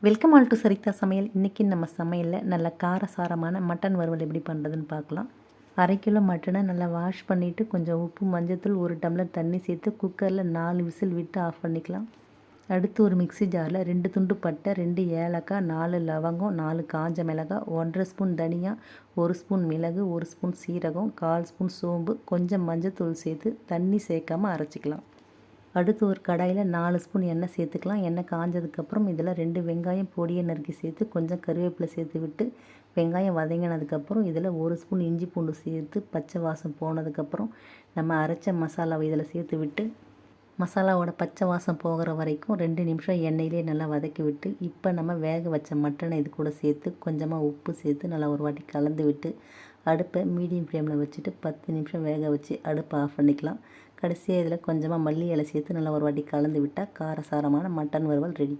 Welcome all to சரிதா சமையல். இன்றைக்கி நம்ம சமையலில் நல்ல காரசாரமான மட்டன் வறுவல் எப்படி பண்ணுறதுன்னு பார்க்கலாம். 1/2 கிலோ மட்டனை நல்லா வாஷ் பண்ணிவிட்டு கொஞ்சம் உப்பு, மஞ்சத்தூள், 1 டம்ளர் தண்ணி சேர்த்து குக்கரில் 4 விசில் விட்டு ஆஃப் பண்ணிக்கலாம். அடுத்து ஒரு மிக்ஸி ஜாரில் 2 துண்டு பட்டை, 2 ஏலக்காய், 4 லவங்கம், 4 காஞ்ச மிளகாய், 1/2 ஸ்பூன் தனியா, 1 ஸ்பூன் மிளகு, 1 ஸ்பூன் சீரகம், 1/4 ஸ்பூன் சோம்பு, கொஞ்சம் மஞ்சத்தூள் சேர்த்து தண்ணி சேர்க்காமல் அரைச்சிக்கலாம். அடுத்து ஒரு கடாயில் 4 ஸ்பூன் எண்ணெய் சேர்த்துக்கலாம். எண்ணெய் காஞ்சதுக்கப்புறம் இதில் 2 வெங்காயம் பொடியை நறுக்கி சேர்த்து கொஞ்சம் கருவேப்பிலை சேர்த்து விட்டு வெங்காயம் வதங்கினதுக்கப்புறம் இதில் 1 ஸ்பூன் இஞ்சி பூண்டு சேர்த்து பச்சை வாசம் போனதுக்கப்புறம் நம்ம அரைச்ச மசாலாவை இதில் சேர்த்து விட்டு மசாலாவோட பச்சை வாசம் போகிற வரைக்கும் 2 நிமிஷம் எண்ணெயிலே நல்லா வதக்கி விட்டு இப்போ நம்ம வேக வச்ச மட்டனை இது கூட சேர்த்து கொஞ்சமாக உப்பு சேர்த்து நல்லா ஒரு வாட்டி கலந்து விட்டு அடுப்பை மீடியம் ஃப்ளேமில் வச்சுட்டு 10 நிமிஷம் வேக வச்சு அடுப்பை ஆஃப் பண்ணிக்கலாம். கடைசியாக இதில் கொஞ்சமாக மல்லி இலை சேர்த்து நல்லா ஒரு வாட்டி கலந்து விட்டால் காரசாரமான மட்டன் வறுவல் ரெடி.